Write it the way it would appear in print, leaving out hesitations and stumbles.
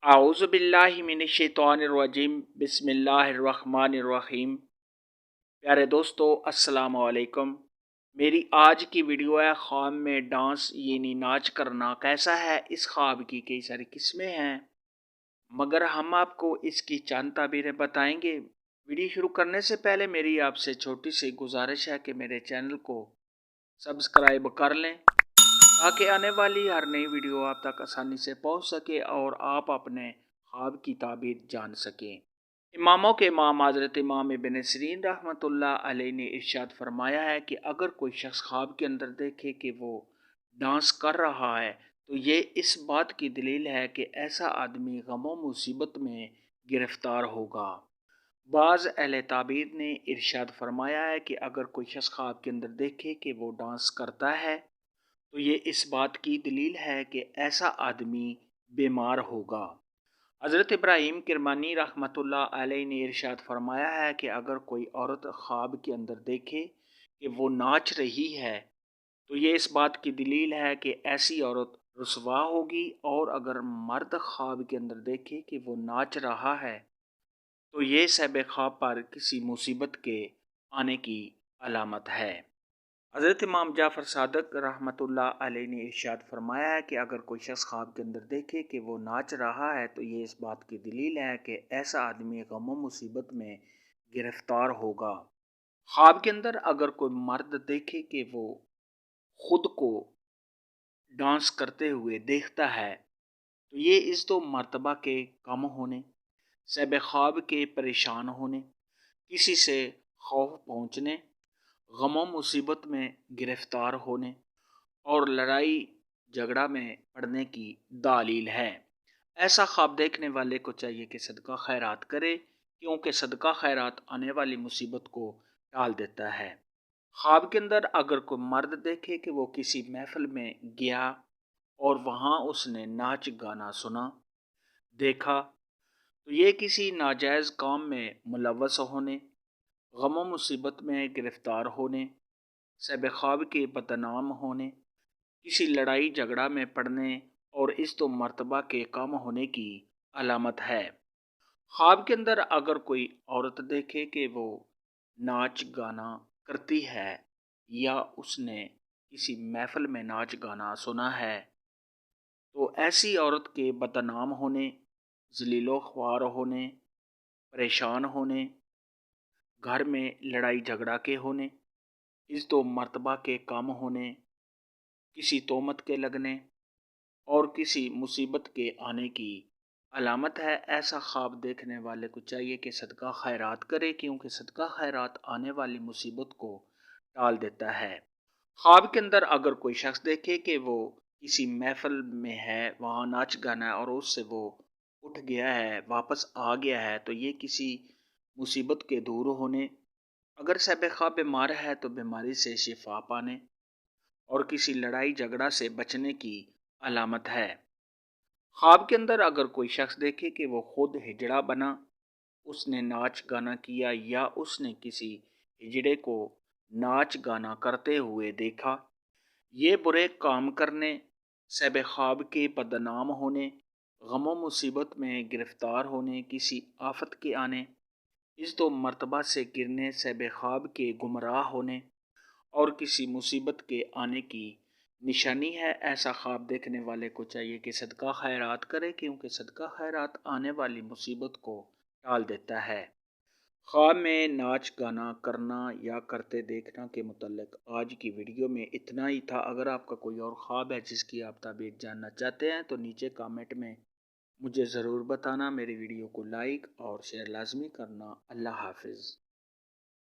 अऊज़ु बिल्लाहि मिनश्शैतानिर्रजीम बिस्मिल्लाहिर्रहमानिर्रहीम। प्यारे दोस्तों, अस्सलाम वालेकुम। मेरी आज की वीडियो है ख्वाब में डांस यानी नाच करना कैसा है। इस ख्वाब की कई सारी किस्में हैं, मगर हम आपको इसकी चंद ताबीरें बताएंगे। वीडियो शुरू करने से पहले मेरी आपसे छोटी सी गुजारिश है कि मेरे चैनल को सब्सक्राइब कर लें ताकि आने वाली हर नई वीडियो आप तक आसानी से पहुंच सके और आप अपने ख्वाब की ताबीर जान सकें। इमामों के इमाम हज़रत इमाम इब्न सिरीन रहमतुल्लाह अलैह ने इरशाद फरमाया है कि अगर कोई शख्स ख्वाब के अंदर देखे कि वो डांस कर रहा है तो ये इस बात की दलील है कि ऐसा आदमी गम और मुसीबत में गिरफ्तार होगा। बाज़ अहले ताबीर ने इरशाद फरमाया है कि अगर कोई शख्स ख्वाब के अंदर देखे कि वो डांस करता है तो ये इस बात की दलील है कि ऐसा आदमी बीमार होगा। हज़रत इब्राहीम किरमानी रहमतुल्लाह अलैह ने इरशाद फरमाया है कि अगर कोई औरत ख्वाब के अंदर देखे कि वो नाच रही है तो ये इस बात की दलील है कि ऐसी औरत रुसवा होगी, और अगर मर्द ख्वाब के अंदर देखे कि वो नाच रहा है तो ये साहिब ख्वाब पर किसी मुसीबत के आने की अलामत है। हज़रत इमाम जाफ़र सादक रहमतुल्लाह अलैह ने इरशाद फरमाया है कि अगर कोई शख्स ख्वाब के अंदर देखे कि वो नाच रहा है तो ये इस बात की दलील है कि ऐसा आदमी गम और मुसीबत में गिरफ्तार होगा। ख्वाब के अंदर अगर कोई मर्द देखे कि वो खुद को डांस करते हुए देखता है तो ये इस दो मर्तबा के कम होने, साहिब ख्वाब के परेशान होने, किसी से खौफ पहुँचने, गम और मुसीबत में गिरफ्तार होने और लड़ाई झगड़ा में पड़ने की दलील है। ऐसा ख्वाब देखने वाले को चाहिए कि सदका खैरात करे, क्योंकि सदका खैरात आने वाली मुसीबत को टाल देता है। ख्वाब के अंदर अगर कोई मर्द देखे कि वो किसी महफिल में गया और वहाँ उसने नाच गाना सुना, देखा, तो ये किसी नाजायज़ काम में मुलव्वस होने, गम और मुसीबत में गिरफ्तार होने, साहिब ख्वाब के बदनाम होने, किसी लड़ाई झगड़ा में पड़ने और इस दो मर्तबा के कम होने की अलामत है। ख्वाब के अंदर अगर कोई औरत देखे कि वो नाच गाना करती है या उसने किसी महफिल में नाच गाना सुना है तो ऐसी औरत के बदनाम होने, ज़लीलो ख्वार होने, परेशान होने, घर में लड़ाई झगड़ा के होने, इस दो मर्तबा के कम होने, किसी तोहमत के लगने और किसी मुसीबत के आने की अलामत है। ऐसा ख्वाब देखने वाले को चाहिए कि सदका खैरात करे, क्योंकि सदका खैरात आने वाली मुसीबत को टाल देता है। ख्वाब के अंदर अगर कोई शख्स देखे कि वो किसी महफिल में है, वहाँ नाच गाना है और उससे वो उठ गया है, वापस आ गया है, तो ये किसी मुसीबत के दूर होने, अगर साहिब ख्वाब बीमार है तो बीमारी से शिफा पाने और किसी लड़ाई झगड़ा से बचने की अलामत है। ख्वाब के अंदर अगर कोई शख्स देखे कि वो खुद हिजड़ा बना, उसने नाच गाना किया या उसने किसी हिजड़े को नाच गाना करते हुए देखा, ये बुरे काम करने, साहिब ख्वाब के बदनाम होने, गम और मुसीबत में गिरफ्तार होने, किसी आफत के आने, इस दो मर्तबा से गिरने, साहिब ख्वाब के गुमराह होने और किसी मुसीबत के आने की निशानी है। ऐसा ख्वाब देखने वाले को चाहिए कि सदका खैरात करे, क्योंकि सदका खैरात आने वाली मुसीबत को टाल देता है। ख्वाब में नाच गाना करना या करते देखना के मुतल्लिक आज की वीडियो में इतना ही था। अगर आपका कोई और ख्वाब है जिसकी आप ताबीर जानना चाहते हैं तो नीचे कमेंट में मुझे ज़रूर बताना। मेरी वीडियो को लाइक और शेयर लाजमी करना। अल्लाह हाफिज़।